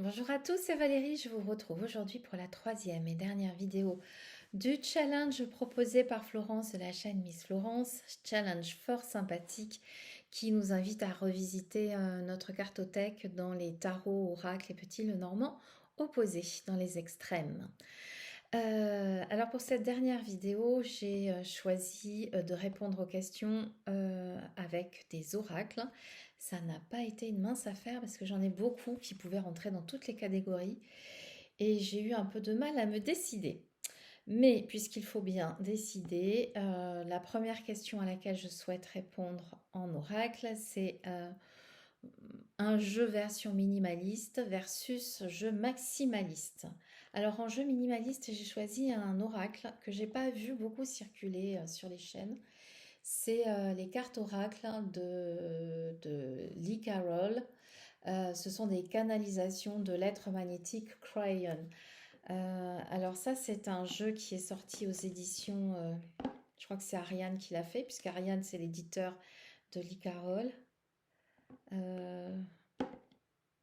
Bonjour à tous, c'est Valérie, je vous retrouve aujourd'hui pour la troisième et dernière vidéo du challenge proposé par Florence de la chaîne Miss Florence, challenge fort sympathique qui nous invite à revisiter notre cartothèque dans les tarots, oracles et petits Lenormand opposés dans les extrêmes. Alors pour cette dernière vidéo, j'ai choisi de répondre aux questions avec des oracles. Ça n'a pas été une mince affaire parce que j'en ai beaucoup qui pouvaient rentrer dans toutes les catégories et j'ai eu un peu de mal à me décider. Mais puisqu'il faut bien décider, la première question à laquelle je souhaite répondre en oracle, c'est un jeu version minimaliste versus jeu maximaliste. Alors en jeu minimaliste, j'ai choisi un oracle que j'ai pas vu beaucoup circuler sur les chaînes. C'est les cartes oracles de Lee Carroll. Ce sont des canalisations de lettres magnétiques Crayon. Alors ça, c'est un jeu qui est sorti aux éditions, je crois que c'est Ariane qui l'a fait, puisque Ariane, c'est l'éditeur de Lee Carroll. Euh,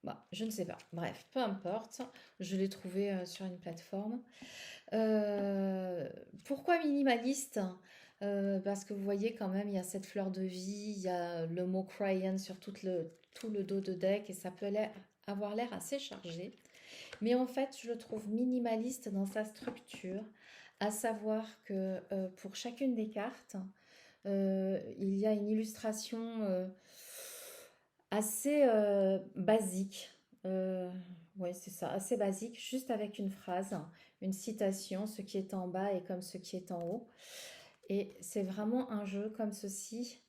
Bah, je ne sais pas. Bref, peu importe. Je l'ai trouvé sur une plateforme. Euh, Pourquoi minimaliste? Parce que vous voyez quand même, il y a cette fleur de vie, il y a le mot crayon sur tout le dos de deck et ça peut avoir l'air assez chargé. Mais en fait, je le trouve minimaliste dans sa structure, à savoir que pour chacune des cartes, il y a une illustration assez basique. Ouais, c'est ça, assez basique, juste avec une phrase, une citation, ce qui est en bas est comme ce qui est en haut. Et c'est vraiment un jeu comme ceci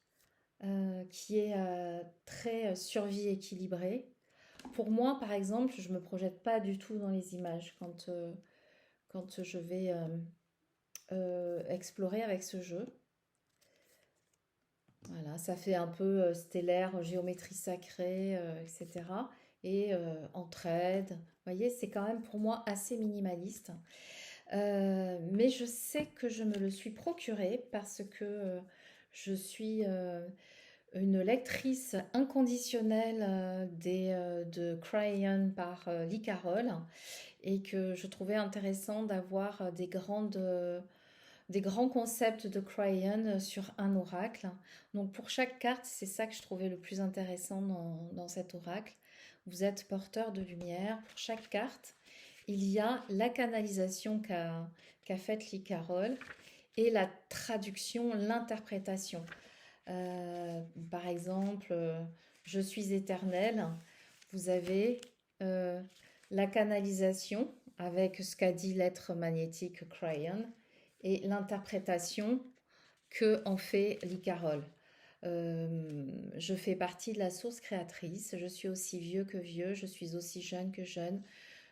qui est très survie équilibré. Pour moi, par exemple, je me projette pas du tout dans les images quand je vais explorer avec ce jeu. Voilà, ça fait un peu stellaire, géométrie sacrée, etc. Et entraide. Vous voyez, c'est quand même pour moi assez minimaliste. Mais je sais que je me le suis procuré parce que je suis une lectrice inconditionnelle de Crayon par Lee Carroll et que je trouvais intéressant d'avoir des grands concepts de Crayon sur un oracle. Donc pour chaque carte, c'est ça que je trouvais le plus intéressant dans cet oracle. Vous êtes porteur de lumière. Pour chaque carte, il y a la canalisation qu'a faite Lee Carroll et la traduction, l'interprétation. Par exemple, je suis éternel. Vous avez euh, la canalisation avec ce qu'a dit l'être magnétique Crayon et l'interprétation que en fait Lee Carroll. Je fais partie de la source créatrice, je suis aussi vieux que vieux, je suis aussi jeune que jeune,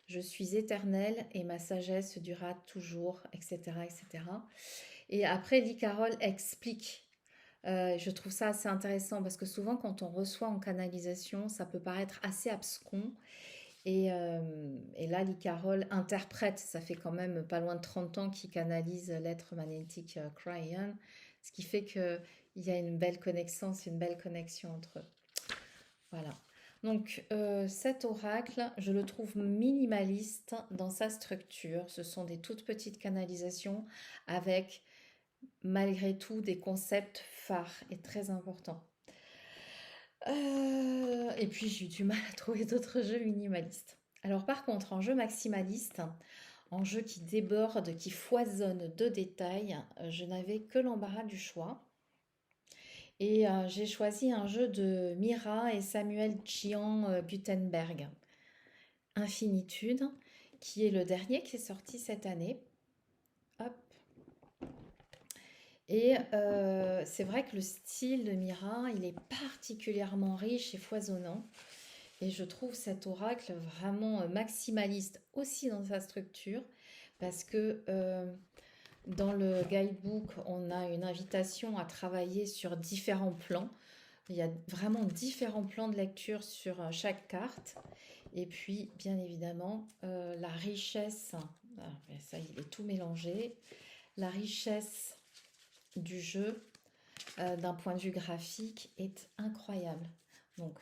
je suis éternel et ma sagesse durera toujours, etc. etc. Et après, Lee Carroll explique. Je trouve ça assez intéressant parce que souvent, quand on reçoit en canalisation, ça peut paraître assez abscon et là, Lee Carroll interprète, ça fait quand même pas loin de 30 ans qu'il canalise l'être magnétique Crayon, ce qui fait qu'il y a une belle connexion, c'est une belle connexion entre eux. Voilà. Donc cet oracle, je le trouve minimaliste dans sa structure. Ce sont des toutes petites canalisations avec malgré tout des concepts phares et très importants. Et puis j'ai eu du mal à trouver d'autres jeux minimalistes. Alors par contre, en jeu maximaliste, en jeu qui déborde, qui foisonne de détails, je n'avais que l'embarras du choix. Et j'ai choisi un jeu de Mira et Samuel Gian Gutenberg, Infinitude, qui est le dernier qui est sorti cette année. Hop. Et c'est vrai que le style de Mira, il est particulièrement riche et foisonnant. Et je trouve cet oracle vraiment maximaliste aussi dans sa structure, parce que dans le guidebook, on a une invitation à travailler sur différents plans. Il y a vraiment différents plans de lecture sur chaque carte. Et puis, bien évidemment, la richesse, ça il est tout mélangé, la richesse du jeu d'un point de vue graphique est incroyable. Donc,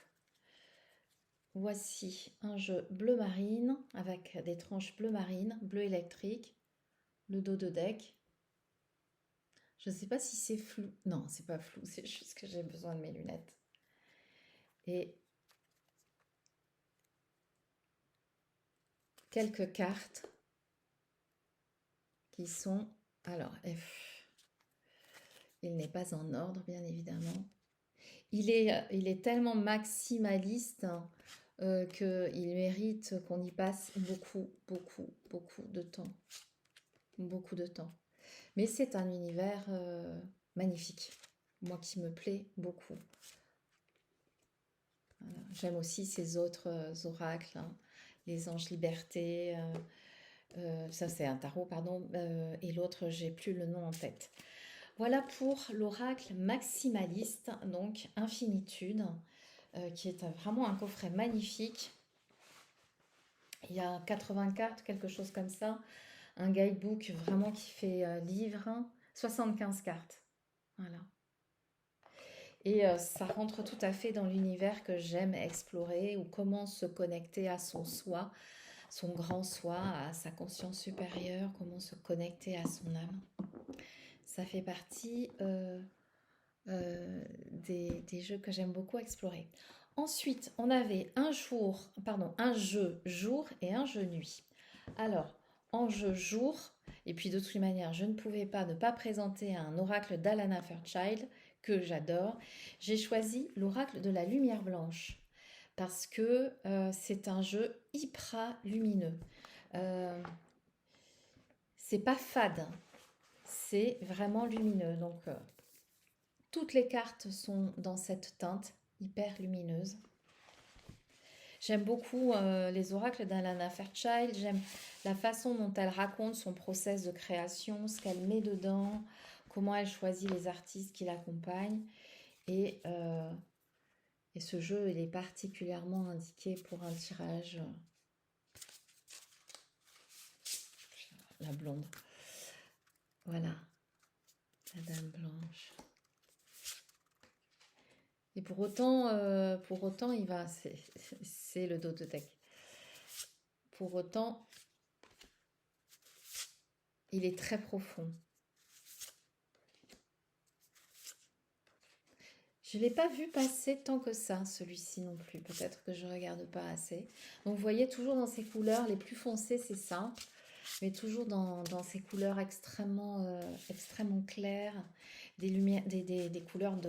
voici un jeu bleu marine avec des tranches bleu marine, bleu électrique, le dos de deck. Je ne sais pas si c'est flou. Non, c'est pas flou, c'est juste que j'ai besoin de mes lunettes. Et quelques cartes qui sont... Alors, il n'est pas en ordre, bien évidemment. Il est tellement maximaliste hein, qu'il mérite qu'on y passe beaucoup, beaucoup, beaucoup de temps. Beaucoup de temps. Mais c'est un univers magnifique. Moi qui me plaît beaucoup. Voilà. J'aime aussi ces autres oracles, hein. Les anges liberté. Ça c'est un tarot, pardon. Et l'autre, j'ai plus le nom en tête. Voilà pour l'oracle maximaliste, donc Infinitude, qui est vraiment un coffret magnifique. Il y a 80 cartes, quelque chose comme ça. Un guidebook vraiment qui fait livre. 75 cartes. Voilà. Et ça rentre tout à fait dans l'univers que j'aime explorer, ou comment se connecter à son soi, son grand soi, à sa conscience supérieure, comment se connecter à son âme. Ça fait partie des jeux que j'aime beaucoup explorer. Ensuite, on avait un jeu jour et un jeu nuit. Alors, en jeu jour, et puis de toute manière, je ne pouvais pas ne pas présenter un oracle d'Alana Fairchild que j'adore. J'ai choisi l'oracle de la lumière blanche parce que c'est un jeu hyper lumineux. C'est pas fade, c'est vraiment lumineux. Donc, toutes les cartes sont dans cette teinte hyper lumineuse. J'aime beaucoup les oracles d'Alana Fairchild. J'aime la façon dont elle raconte son process de création, ce qu'elle met dedans, comment elle choisit les artistes qui l'accompagnent. Et, ce jeu, il est particulièrement indiqué pour un tirage. La blonde. Voilà. La dame blanche. Et pour autant, il va, c'est le dos de deck. Pour autant, il est très profond. Je ne l'ai pas vu passer tant que ça, celui-ci non plus. Peut-être que je ne regarde pas assez. Donc, vous voyez, toujours dans ces couleurs les plus foncées, c'est ça. Mais toujours dans ces couleurs extrêmement, extrêmement claires. Des lumières, des couleurs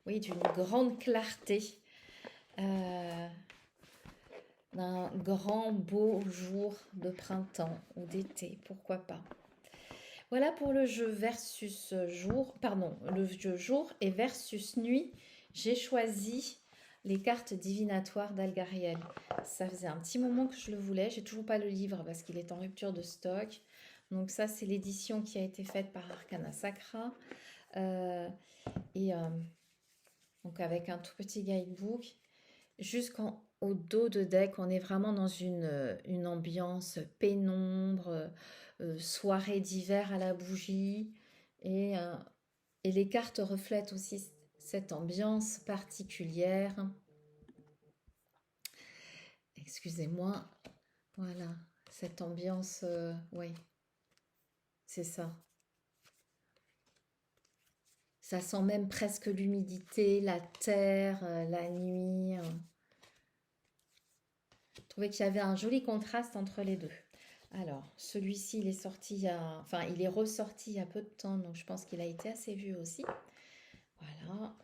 oui, d'une grande clarté. D'un grand beau jour de printemps ou d'été, pourquoi pas. Voilà pour le jeu versus jour, pardon, le jeu jour et versus nuit. J'ai choisi les cartes divinatoires d'Algariel. Ça faisait un petit moment que je le voulais. J'ai toujours pas le livre parce qu'il est en rupture de stock. Donc ça, c'est l'édition qui a été faite par Arcana Sacra. Donc avec un tout petit guidebook. Jusqu'au dos de deck, on est vraiment dans une ambiance pénombre, soirée d'hiver à la bougie. Et les cartes reflètent aussi cette ambiance particulière. Excusez-moi. Voilà, cette ambiance, oui, c'est ça. Ça sent même presque l'humidité, la terre, la nuit. Je trouvais qu'il y avait un joli contraste entre les deux. Alors, celui-ci, il est sorti il est ressorti il y a peu de temps, donc je pense qu'il a été assez vu aussi. Voilà.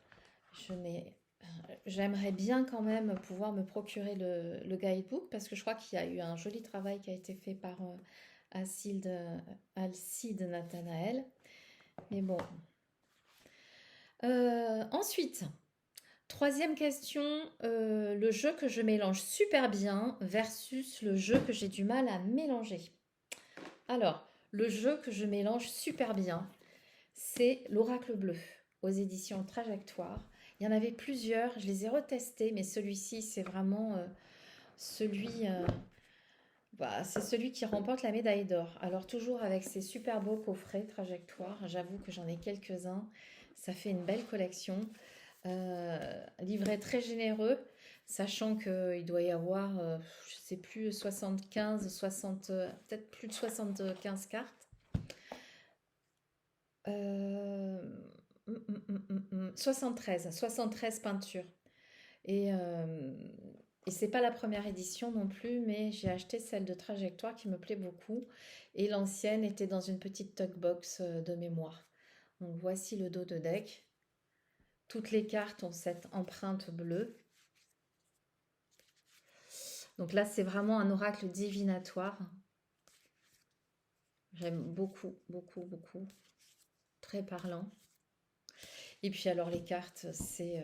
J'aimerais bien quand même pouvoir me procurer le guidebook parce que je crois qu'il y a eu un joli travail qui a été fait par Alcide Nathanaël. Mais bon. Ensuite, troisième question, le jeu que je mélange super bien versus le jeu que j'ai du mal à mélanger. Alors, le jeu que je mélange super bien, c'est l'Oracle Bleu aux éditions Trajectoire. Il y en avait plusieurs, je les ai retestés, mais celui-ci, c'est vraiment c'est celui qui remporte la médaille d'or. Alors, toujours avec ces super beaux coffrets Trajectoire, j'avoue que j'en ai quelques-uns. Ça fait une belle collection. Livret très généreux, sachant qu'il doit y avoir, je sais plus, 75, 60, peut-être plus de 75 cartes. Euh, 73 peintures. Et, euh, et c'est pas la première édition non plus, mais j'ai acheté celle de Trajectoire qui me plaît beaucoup. Et l'ancienne était dans une petite tuck box de mémoire. Donc voici le dos de deck. Toutes les cartes ont cette empreinte bleue. Donc là, c'est vraiment un oracle divinatoire. J'aime beaucoup, beaucoup, beaucoup. Très parlant. Et puis alors les cartes, c'est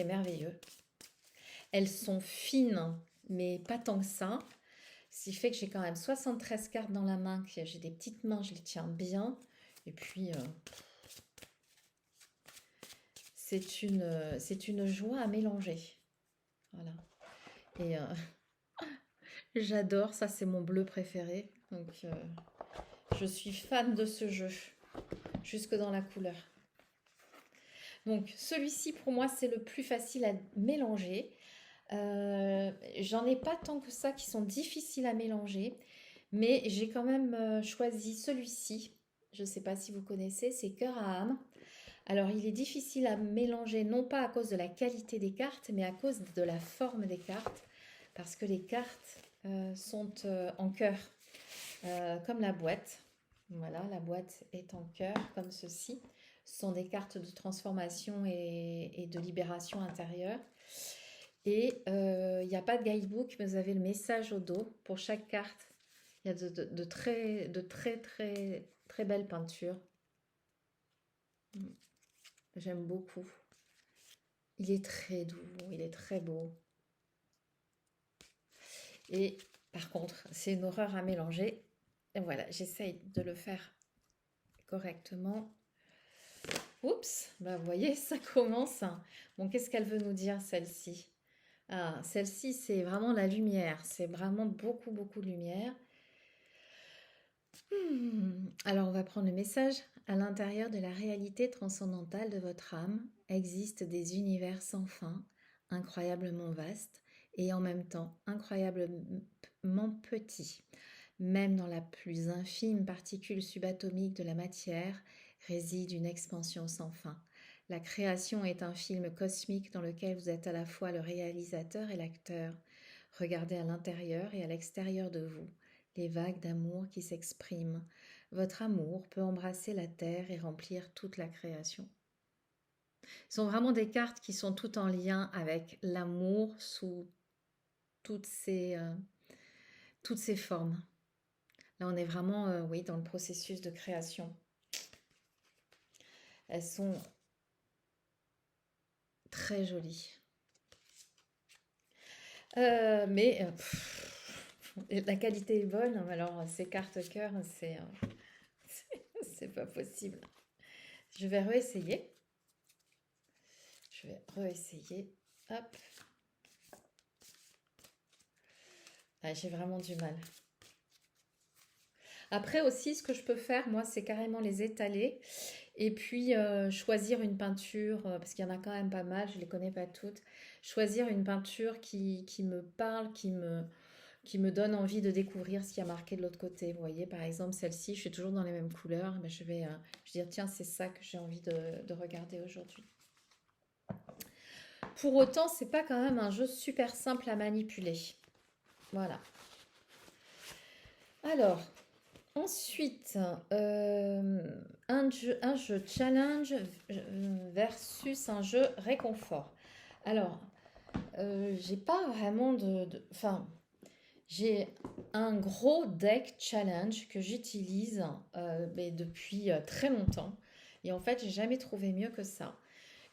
merveilleux. Elles sont fines, mais pas tant que ça. Ce qui fait que j'ai quand même 73 cartes dans la main, que j'ai des petites mains, je les tiens bien. Et puis, c'est une joie à mélanger. Voilà. Et j'adore, ça c'est mon bleu préféré. Donc, je suis fan de ce jeu, jusque dans la couleur. Donc, celui-ci, pour moi, c'est le plus facile à mélanger. J'en ai pas tant que ça qui sont difficiles à mélanger, mais j'ai quand même choisi celui-ci. Je ne sais pas si vous connaissez, c'est Cœur à âme. Alors, il est difficile à mélanger, non pas à cause de la qualité des cartes, mais à cause de la forme des cartes, parce que les cartes sont en cœur, comme la boîte. Voilà, la boîte est en cœur, comme ceci. Ce sont des cartes de transformation et de libération intérieure. Et il n'y a pas de guidebook, mais vous avez le message au dos pour chaque carte. Il y a très belles peintures. J'aime beaucoup. Il est très doux, il est très beau. Et par contre, c'est une horreur à mélanger. Et voilà, j'essaye de le faire correctement. Oups, bah vous voyez, ça commence. Bon, qu'est-ce qu'elle veut nous dire, celle-ci? Ah, celle-ci, c'est vraiment la lumière. C'est vraiment beaucoup, beaucoup de lumière. Alors, on va prendre le message. À l'intérieur de la réalité transcendantale de votre âme existent des univers sans fin, incroyablement vastes et en même temps incroyablement petits. Même dans la plus infime particule subatomique de la matière réside une expansion sans fin. La création est un film cosmique dans lequel vous êtes à la fois le réalisateur et l'acteur. Regardez à l'intérieur et à l'extérieur de vous les vagues d'amour qui s'expriment. Votre amour peut embrasser la terre et remplir toute la création. Ce sont vraiment des cartes qui sont toutes en lien avec l'amour sous toutes ces formes. Là, on est vraiment, oui, dans le processus de création. Elles sont très jolies. Mais la qualité est bonne. Alors, ces cartes cœur, c'est pas possible. Je vais réessayer. Je vais réessayer. Hop. Ah, j'ai vraiment du mal. Après aussi, ce que je peux faire, moi, c'est carrément les étaler et puis choisir une peinture, parce qu'il y en a quand même pas mal, je les connais pas toutes. Choisir une peinture qui me parle, qui me donne envie de découvrir ce qui a marqué de l'autre côté. Vous voyez, par exemple, celle-ci, je suis toujours dans les mêmes couleurs, mais je vais dire, tiens, c'est ça que j'ai envie de regarder aujourd'hui. Pour autant, c'est pas quand même un jeu super simple à manipuler. Voilà. Alors, ensuite, un jeu challenge versus un jeu réconfort. Alors, j'ai pas vraiment enfin, j'ai un gros deck challenge que j'utilise mais depuis très longtemps. Et en fait, j'ai jamais trouvé mieux que ça.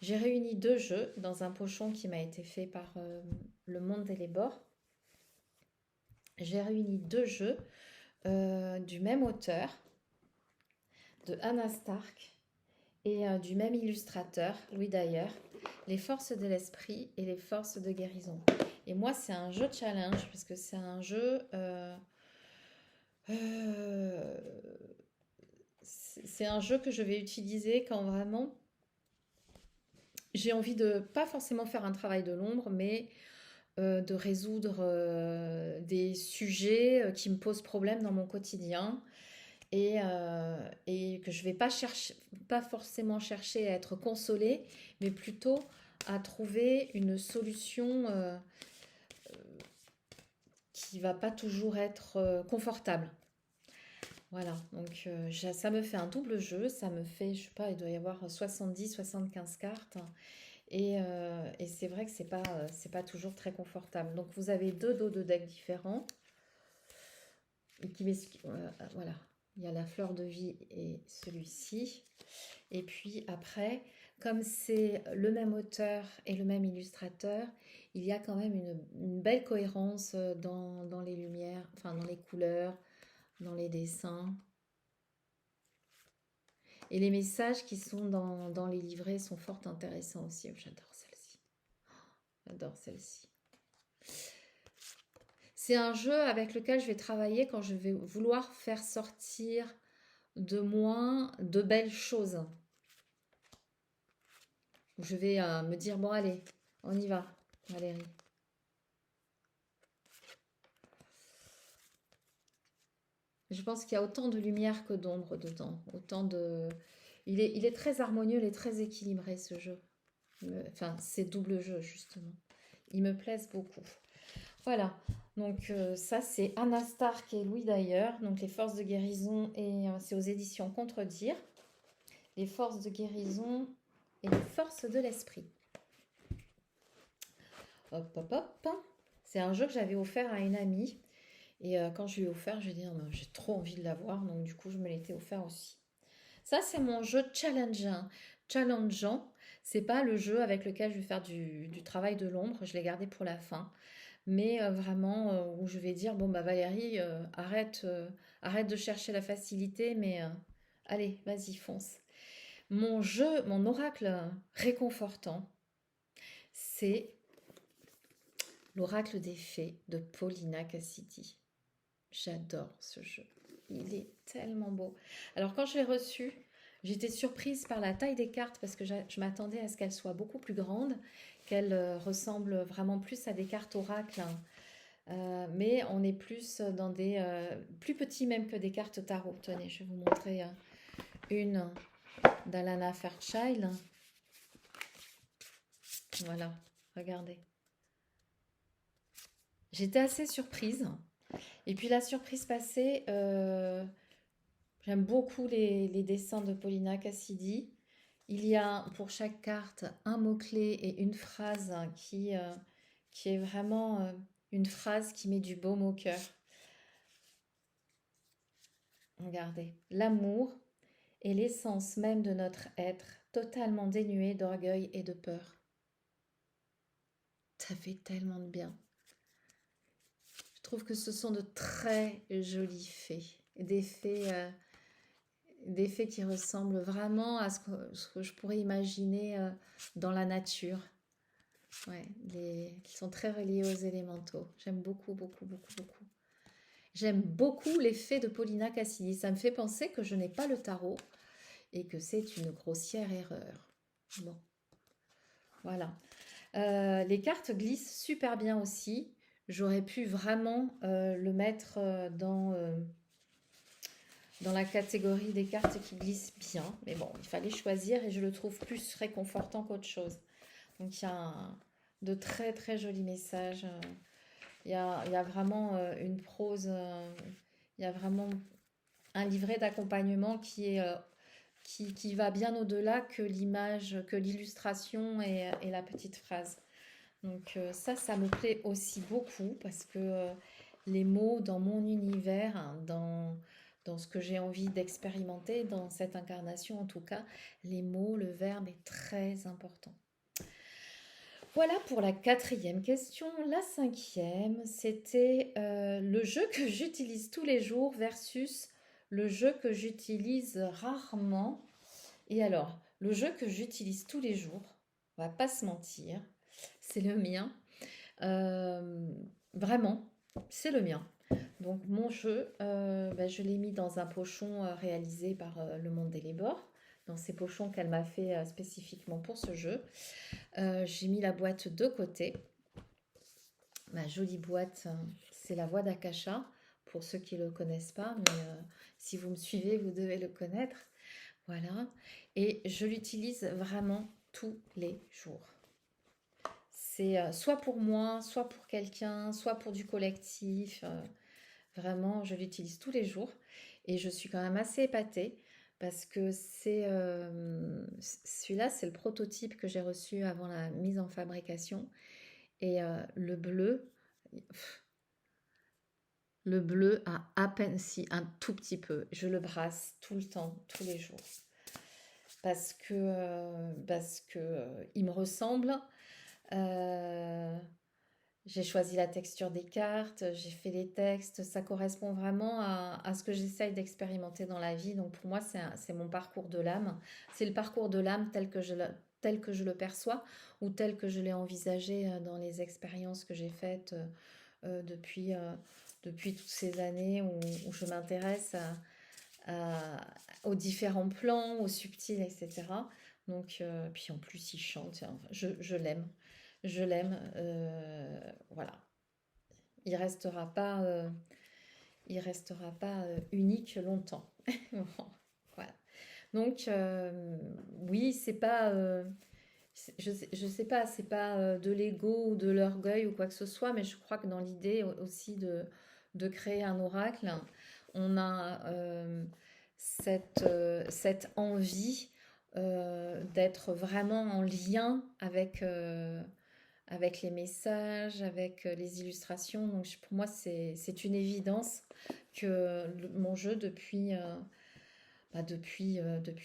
J'ai réuni deux jeux dans un pochon qui m'a été fait par Le Monde et les Bords. J'ai réuni deux jeux du même auteur, de Anna Stark, et du même illustrateur, Louis Dyer, Les forces de l'esprit et les forces de guérison. Et moi, c'est un jeu challenge, parce que c'est un jeu... c'est un jeu que je vais utiliser quand vraiment j'ai envie de pas forcément faire un travail de l'ombre, mais de résoudre des sujets qui me posent problème dans mon quotidien et que je vais pas chercher, pas forcément chercher à être consolée, mais plutôt à trouver une solution qui va pas toujours être confortable. Voilà, donc ça me fait un double jeu, ça me fait, je sais pas, il doit y avoir 70, 75 cartes. Et c'est vrai que c'est pas toujours très confortable. Donc vous avez deux dos de deck différents. Et voilà, il y a la fleur de vie et celui-ci. Et puis après, comme c'est le même auteur et le même illustrateur, il y a quand même une belle cohérence dans les lumières, enfin dans les couleurs, dans les dessins. Et les messages qui sont dans les livrets sont fort intéressants aussi. J'adore celle-ci. J'adore celle-ci. C'est un jeu avec lequel je vais travailler quand je vais vouloir faire sortir de moi de belles choses. Je vais me dire, bon allez, on y va, Valérie. Je pense qu'il y a autant de lumière que d'ombre dedans. Autant de... il est très harmonieux, il est très équilibré ce jeu. Enfin, ces doubles jeux, justement. Ils me plaisent beaucoup. Voilà, donc ça c'est Anna Stark et Louis Dayer, donc les forces de guérison, et c'est aux éditions Contredire. Les forces de guérison et les forces de l'esprit. Hop, hop, hop. C'est un jeu que j'avais offert à une amie. Et quand je lui ai offert, j'ai dit, oh, j'ai trop envie de l'avoir, donc du coup je me l'étais offert aussi. Ça c'est mon jeu challengeant. C'est pas le jeu avec lequel je vais faire du travail de l'ombre, je l'ai gardé pour la fin. Mais vraiment où je vais dire, bon bah Valérie, arrête de chercher la facilité, mais allez, vas-y, fonce. Mon jeu, mon oracle réconfortant, c'est l'oracle des fées de Paulina Cassidy. J'adore ce jeu. Il est tellement beau. Alors quand je l'ai reçu, j'étais surprise par la taille des cartes parce que je m'attendais à ce qu'elles soient beaucoup plus grandes, qu'elles ressemblent vraiment plus à des cartes oracle. Mais on est plus dans des plus petits même que des cartes tarot. Tenez, je vais vous montrer une d'Alana Fairchild. Voilà, regardez. J'étais assez surprise. Et puis la surprise passée, j'aime beaucoup les dessins de Paulina Cassidy. Il y a pour chaque carte un mot-clé et une phrase qui est vraiment une phrase qui met du baume au cœur. Regardez, l'amour est l'essence même de notre être, totalement dénué d'orgueil et de peur. Ça fait tellement de bien. Je trouve que ce sont de très jolis faits, des faits qui ressemblent vraiment à ce que je pourrais imaginer dans la nature. Ouais, qui sont très reliés aux élémentaux. J'aime beaucoup, beaucoup, beaucoup, beaucoup. J'aime beaucoup les faits de Paulina Cassidy. Ça me fait penser que je n'ai pas le tarot et que c'est une grossière erreur. Bon, voilà. Les cartes glissent super bien aussi. J'aurais pu vraiment le mettre dans la catégorie des cartes qui glissent bien. Mais bon, il fallait choisir et je le trouve plus réconfortant qu'autre chose. Donc il y a de très très jolis messages. Il y a vraiment une prose, il y a vraiment un livret d'accompagnement qui va bien au-delà que l'image, que l'illustration et la petite phrase. Donc ça me plaît aussi beaucoup parce que les mots dans mon univers, hein, dans ce que j'ai envie d'expérimenter, dans cette incarnation en tout cas, les mots, le verbe est très important. Voilà pour la 4e question. La 5e, c'était le jeu que j'utilise tous les jours versus le jeu que j'utilise rarement. Et alors, le jeu que j'utilise tous les jours, on va pas se mentir, c'est le mien. Vraiment, c'est le mien. Donc mon jeu, je l'ai mis dans un pochon réalisé par Le Monde des Lébors. dans ces pochons qu'elle m'a fait spécifiquement pour ce jeu. J'ai mis la boîte de côté. Ma jolie boîte, c'est la voix d'Akasha. Pour ceux qui ne le connaissent pas, mais si vous me suivez, vous devez le connaître. Voilà. Et je l'utilise vraiment tous les jours. C'est soit pour moi, soit pour quelqu'un, soit pour du collectif. Vraiment, je l'utilise tous les jours. Et je suis quand même assez épatée parce que celui-là, c'est le prototype que j'ai reçu avant la mise en fabrication. Et le bleu a à peine si un tout petit peu. Je le brasse tout le temps, tous les jours. Parce que il me ressemble. Euh, j'ai choisi la texture des cartes, j'ai fait les textes. Ça correspond vraiment à ce que j'essaye d'expérimenter dans la vie. Donc pour moi, c'est mon parcours de l'âme. C'est le parcours de l'âme tel que je le perçois ou tel que je l'ai envisagé dans les expériences que j'ai faites depuis toutes ces années où je m'intéresse aux différents plans, aux subtils, etc. Donc, puis en plus, il chante. Enfin, je l'aime. Je l'aime. Voilà. Il restera pas, euh, il restera pas unique longtemps. Bon, voilà. Donc, oui, c'est pas. Je sais pas, c'est pas de l'ego ou de l'orgueil ou quoi que ce soit, mais je crois que dans l'idée aussi de créer un oracle, on a cette envie d'être vraiment en lien avec les messages, avec les illustrations. Donc pour moi, c'est une évidence que mon jeu, depuis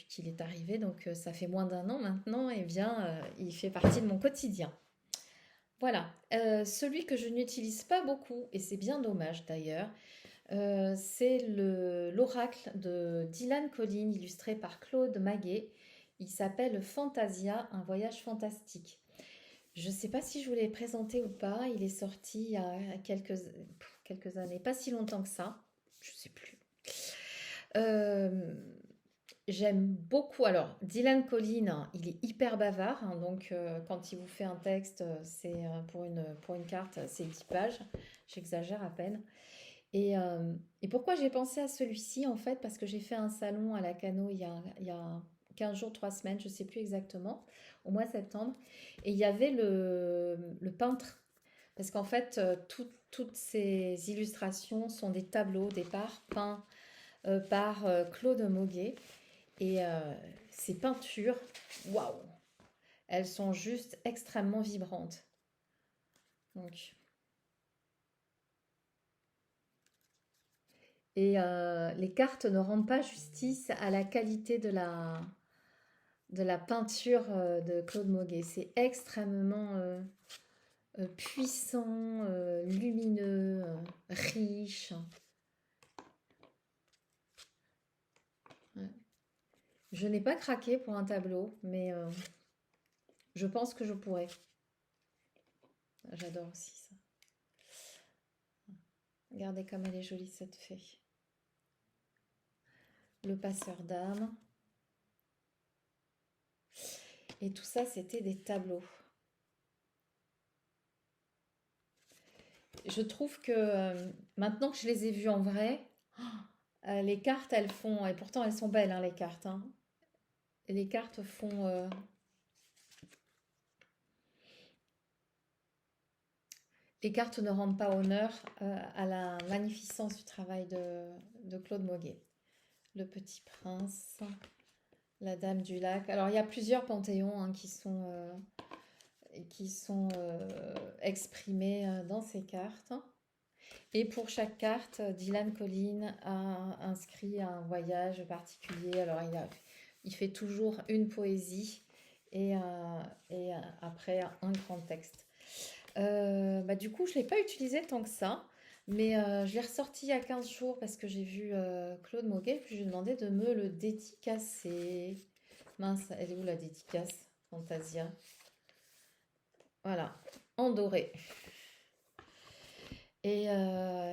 qu'il est arrivé, donc ça fait moins d'un an maintenant, et bien, il fait partie de mon quotidien. Voilà. Celui que je n'utilise pas beaucoup, et c'est bien dommage d'ailleurs, c'est l'oracle de Dylan Collin, illustré par Claude Maguet. Il s'appelle Fantasia, un voyage fantastique. Je ne sais pas si je vous l'ai présenté ou pas. Il est sorti il y a quelques années, pas si longtemps que ça. Je ne sais plus. Euh, J'aime beaucoup. Alors, Dylan Collin, il est hyper bavard. Donc, quand il vous fait un texte, c'est pour une carte, c'est 10 pages. J'exagère à peine. Et pourquoi j'ai pensé à celui-ci, en fait, parce que j'ai fait un salon à la Cano il y a 15 jours, 3 semaines, je ne sais plus exactement, au mois de septembre. Et il y avait le peintre. Parce qu'en fait, toutes ces illustrations sont des tableaux, des parts peints par Claude Moguet. Et ces peintures, waouh, elles sont juste extrêmement vibrantes. Donc, et les cartes ne rendent pas justice à la qualité de la peinture de Claude Moguet. C'est extrêmement puissant, lumineux, riche. Ouais. Je n'ai pas craqué pour un tableau, mais je pense que je pourrais. J'adore aussi ça. Regardez comme elle est jolie cette fée. Le passeur d'âme. Et tout ça, c'était des tableaux. Je trouve que maintenant que je les ai vus en vrai, les cartes, elles font... Et pourtant, elles sont belles, hein, les cartes. Hein. Et les cartes font... les cartes ne rendent pas honneur à la magnificence du travail de Claude Moguet. Le Petit Prince, la Dame du Lac. Alors, il y a plusieurs panthéons hein, qui sont exprimés dans ces cartes. Et pour chaque carte, Dylan Collin a inscrit un voyage particulier. Alors, il fait toujours une poésie et après un grand texte. Du coup, je ne l'ai pas utilisé tant que ça, mais je l'ai ressorti il y a 15 jours parce que j'ai vu Claude Moguet, puis je lui ai demandé de me le dédicacer. Mince, elle est où la dédicace? Fantasia. Voilà, en doré. Et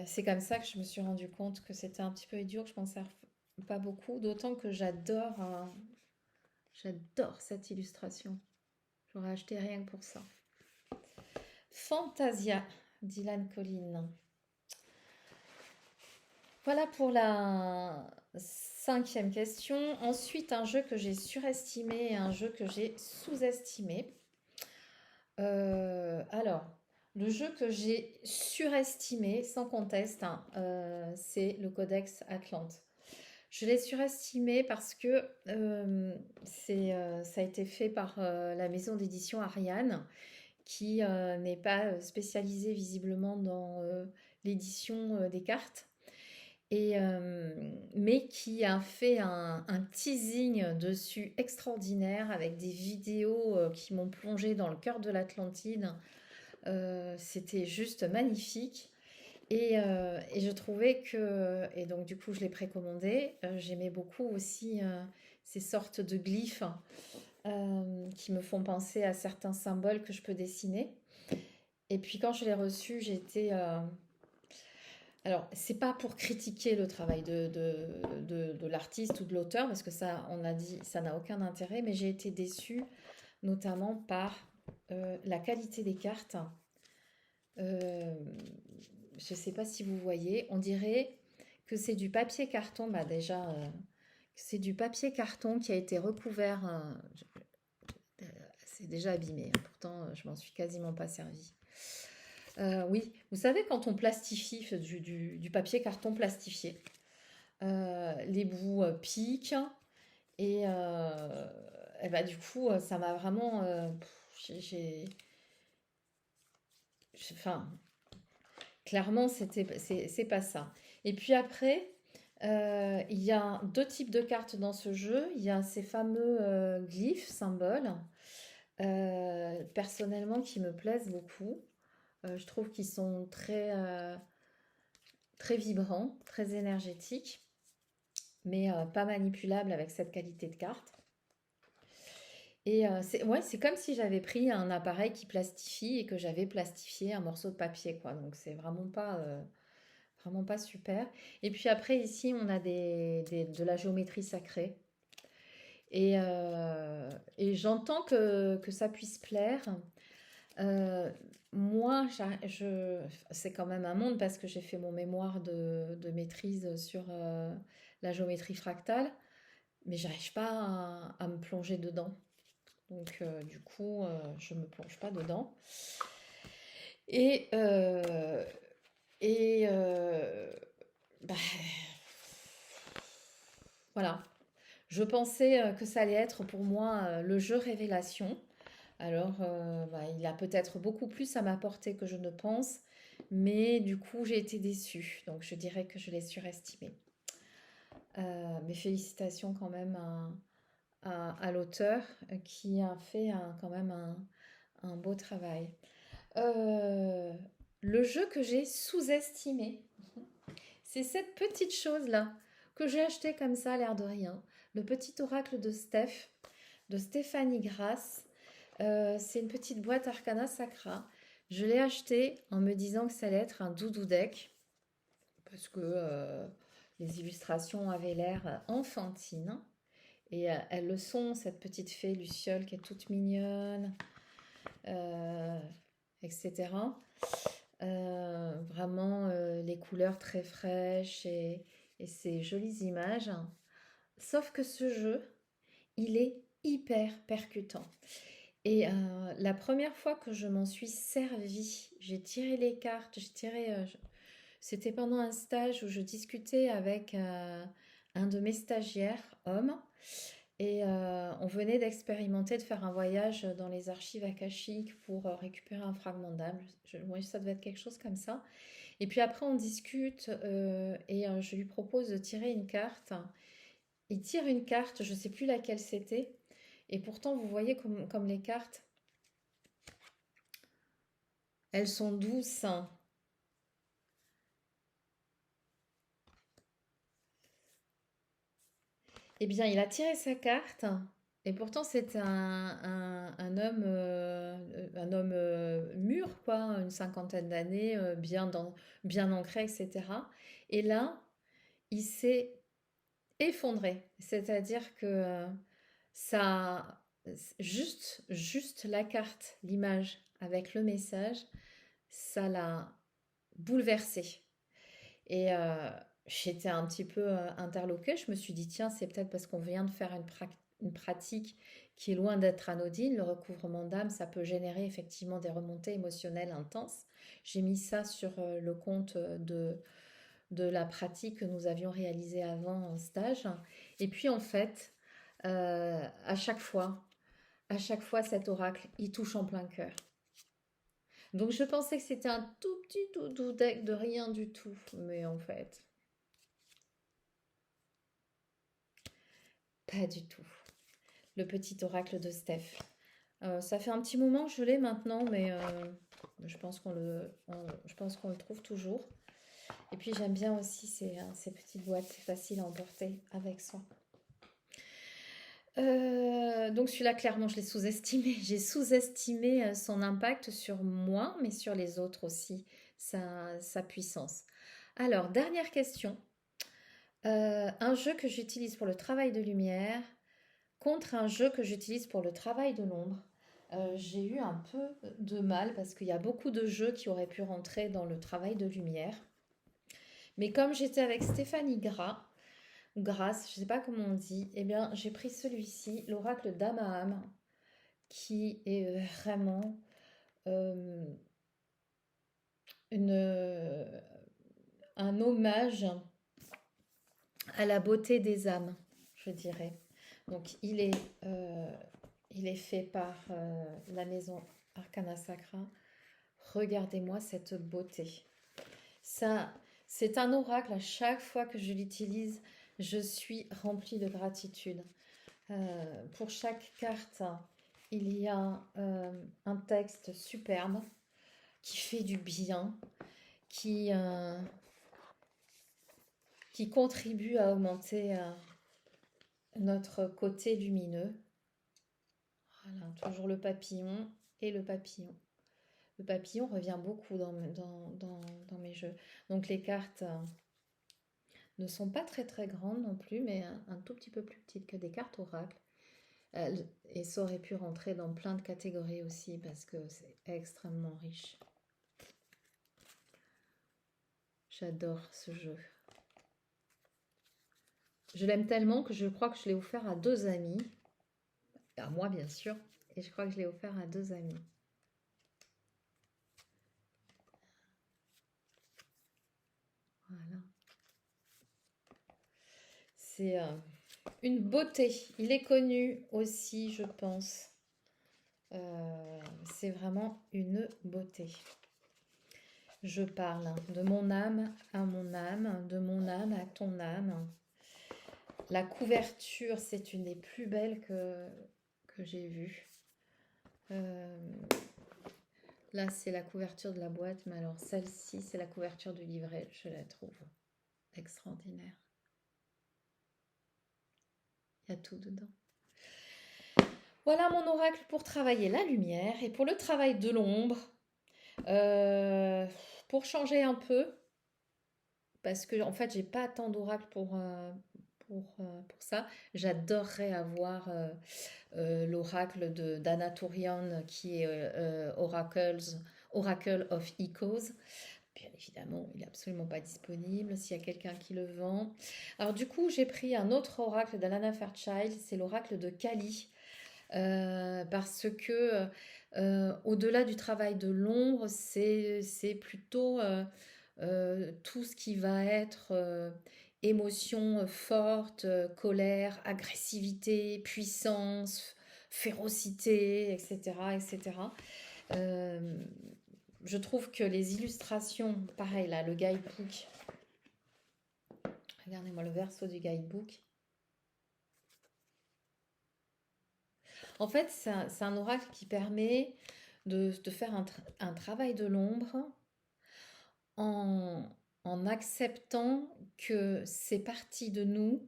c'est comme ça que je me suis rendu compte que c'était un petit peu idiot, que je pensais pas beaucoup, d'autant que j'adore J'adore cette illustration. J'aurais acheté rien que pour ça. Fantasia, Dylan Collin. Voilà pour la 5e question. Ensuite, un jeu que j'ai surestimé et un jeu que j'ai sous-estimé. Alors, le jeu que j'ai surestimé, sans conteste, hein, c'est le Codex Atlante. Je l'ai surestimé parce que ça a été fait par la maison d'édition Ariane, qui n'est pas spécialisée visiblement dans l'édition des cartes, mais qui a fait un teasing dessus extraordinaire avec des vidéos qui m'ont plongé dans le cœur de l'Atlantide. C'était juste magnifique. Et je trouvais que, et donc du coup je l'ai précommandé, j'aimais beaucoup aussi ces sortes de glyphes qui me font penser à certains symboles que je peux dessiner. Et puis quand je l'ai reçu, alors, c'est pas pour critiquer le travail de l'artiste ou de l'auteur, parce que ça, on a dit, ça n'a aucun intérêt, mais j'ai été déçue, notamment par la qualité des cartes. Euh, je sais pas si vous voyez, on dirait que c'est du papier carton, bah déjà, c'est du papier carton qui a été recouvert, c'est déjà abîmé, hein, pourtant je m'en suis quasiment pas servi. Oui, vous savez quand on plastifie du papier carton plastifié, les bouts piquent et bah, du coup ça m'a vraiment, enfin clairement c'est pas ça. Et puis après il y a deux types de cartes dans ce jeu. Il y a ces fameux glyphes, symboles, personnellement qui me plaisent beaucoup. Je trouve qu'ils sont très vibrants, très énergétiques, mais pas manipulables avec cette qualité de carte. Et ouais, c'est comme si j'avais pris un appareil qui plastifie et que j'avais plastifié un morceau de papier, quoi. Donc c'est vraiment pas super. Et puis après, ici, on a de la géométrie sacrée. Et j'entends que ça puisse plaire. Euh, Moi, c'est quand même un monde parce que j'ai fait mon mémoire de maîtrise sur la géométrie fractale, mais j'arrive pas à me plonger dedans. Donc, du coup, je me plonge pas dedans. Et, euh, et bah, voilà. Je pensais que ça allait être pour moi le jeu révélation. Alors, bah, il a peut-être beaucoup plus à m'apporter que je ne pense, mais du coup, j'ai été déçue. Donc, je dirais que je l'ai surestimé. Mes félicitations quand même à l'auteur qui a fait quand même un beau travail. Euh, le jeu que j'ai sous-estimé, c'est cette petite chose-là que j'ai acheté comme ça, l'air de rien. Le petit oracle de Steph, de Stéphanie Grasse. C'est une petite boîte Arcana Sacra. Je l'ai acheté en me disant que ça allait être un doudou deck parce que les illustrations avaient l'air enfantines. Et elles le sont, cette petite fée Luciole qui est toute mignonne, euh, etc. Vraiment les couleurs très fraîches et ces jolies images. Sauf que ce jeu, il est hyper percutant. Et la première fois que je m'en suis servie, j'ai tiré les cartes, c'était pendant un stage où je discutais avec un de mes stagiaires, hommes, et on venait d'expérimenter, de faire un voyage dans les archives akashiques pour récupérer un fragment d'âme. Ouais, ça devait être quelque chose comme ça. Et puis après, on discute et je lui propose de tirer une carte. Il tire une carte, je ne sais plus laquelle c'était. Et pourtant, vous voyez comme les cartes, elles sont douces, hein. Eh bien, il a tiré sa carte. Et pourtant, c'est un homme mûr, quoi, une cinquantaine d'années, bien ancré, etc. Et là, il s'est effondré. C'est-à-dire que Ça, juste la carte, l'image avec le message, ça l'a bouleversée. Et j'étais un petit peu interloquée. Je me suis dit, tiens, c'est peut-être parce qu'on vient de faire une pratique qui est loin d'être anodine. Le recouvrement d'âme, ça peut générer effectivement des remontées émotionnelles intenses. J'ai mis ça sur le compte de la pratique que nous avions réalisée avant en stage. Et puis en fait, à chaque fois, cet oracle, il touche en plein cœur. Donc je pensais que c'était un tout petit doudou deck de rien du tout. Mais en fait, pas du tout. Le petit oracle de Steph. Ça fait un petit moment que je l'ai maintenant, mais je pense je pense qu'on le trouve toujours. Et puis j'aime bien aussi ces petites boîtes, c'est facile à emporter avec soi. Donc celui-là, clairement, je l'ai sous-estimé. J'ai sous-estimé son impact sur moi, mais sur les autres aussi, sa puissance. Alors, dernière question. Un jeu que j'utilise pour le travail de lumière contre un jeu que j'utilise pour le travail de l'ombre. J'ai eu un peu de mal parce qu'il y a beaucoup de jeux qui auraient pu rentrer dans le travail de lumière. Mais comme j'étais avec Stéphanie Gras, ou Grasse, je ne sais pas comment on dit, eh bien j'ai pris celui-ci, l'oracle d'Amaham, qui est vraiment euh, une, un hommage à la beauté des âmes, je dirais. Donc il est fait par la maison Arcana Sacra. Regardez-moi cette beauté. Ça, c'est un oracle. À chaque fois que je l'utilise, je suis remplie de gratitude. Pour chaque carte, il y a un texte superbe qui fait du bien, qui, euh, qui contribue à augmenter notre côté lumineux. Voilà, toujours le papillon et le papillon. Le papillon revient beaucoup dans mes jeux. Donc les cartes ne sont pas très très grandes non plus, mais un tout petit peu plus petites que des cartes oracles. Et ça aurait pu rentrer dans plein de catégories aussi parce que c'est extrêmement riche. J'adore ce jeu. Je l'aime tellement que je crois que je l'ai offert à 2 amis. À moi bien sûr. Et je crois que je l'ai offert à 2 amis. Voilà. C'est une beauté. Il est connu aussi, je pense. C'est vraiment une beauté. Je parle de mon âme à mon âme, de mon âme à ton âme. La couverture, c'est une des plus belles que j'ai vues. Euh, Là, c'est la couverture de la boîte, mais alors celle-ci, c'est la couverture du livret. Je la trouve extraordinaire. Il y a tout dedans. Voilà mon oracle pour travailler la lumière. Et pour le travail de l'ombre, pour changer un peu, parce que en fait, j'ai pas tant d'oracles pour ça. J'adorerais avoir l'oracle d'Anatolian qui est Oracle of Echoes. Bien évidemment, il n'est absolument pas disponible s'il y a quelqu'un qui le vend. Alors du coup, j'ai pris un autre oracle d'Alana Fairchild, c'est l'oracle de Kali. Parce que au-delà du travail de l'ombre, c'est plutôt tout ce qui va être émotion forte, colère, agressivité, puissance, férocité, etc. etc. Euh, je trouve que les illustrations, pareil là, le guidebook, regardez-moi le verso du guidebook. En fait, c'est un oracle qui permet de faire un travail de l'ombre en, en acceptant que ces parties de nous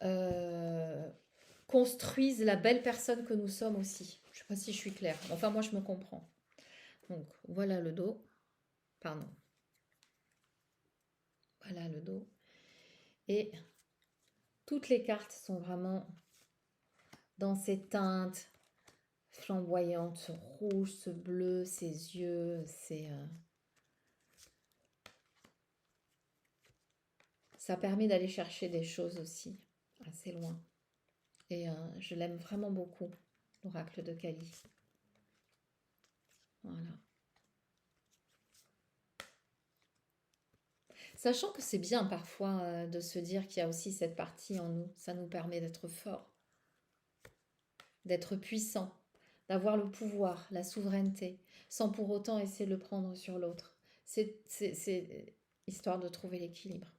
euh, construisent la belle personne que nous sommes aussi. Je ne sais pas si je suis claire. Enfin, moi, je me comprends. Donc, voilà le dos. Pardon. Voilà le dos. Et toutes les cartes sont vraiment dans ces teintes flamboyantes, ce rouge, ce bleu, ces yeux, ça permet d'aller chercher des choses aussi assez loin. Et je l'aime vraiment beaucoup, l'oracle de Kali. Voilà. Sachant que c'est bien parfois de se dire qu'il y a aussi cette partie en nous. Ça nous permet d'être fort, d'être puissant, d'avoir le pouvoir, la souveraineté, sans pour autant essayer de le prendre sur l'autre. C'est histoire de trouver l'équilibre.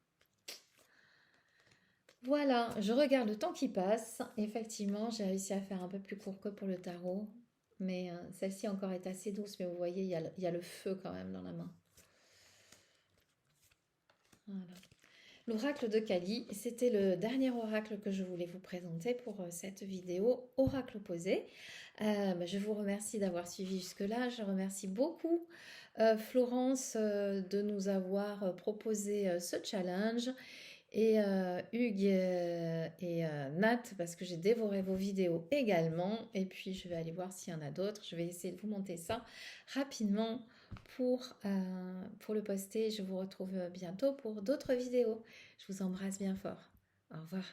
Voilà, je regarde le temps qui passe. Effectivement, j'ai réussi à faire un peu plus court que pour le tarot. Mais celle-ci encore est assez douce. Mais vous voyez, il y a le feu quand même dans la main. Voilà. L'oracle de Kali, c'était le dernier oracle que je voulais vous présenter pour cette vidéo oracle opposé. Je vous remercie d'avoir suivi jusque-là. Je remercie beaucoup Florence de nous avoir proposé ce challenge et Hugues et Nat parce que j'ai dévoré vos vidéos également. Et puis je vais aller voir s'il y en a d'autres. Je vais essayer de vous monter ça rapidement pour le poster. Je vous retrouve bientôt pour d'autres vidéos. Je vous embrasse bien fort. Au revoir.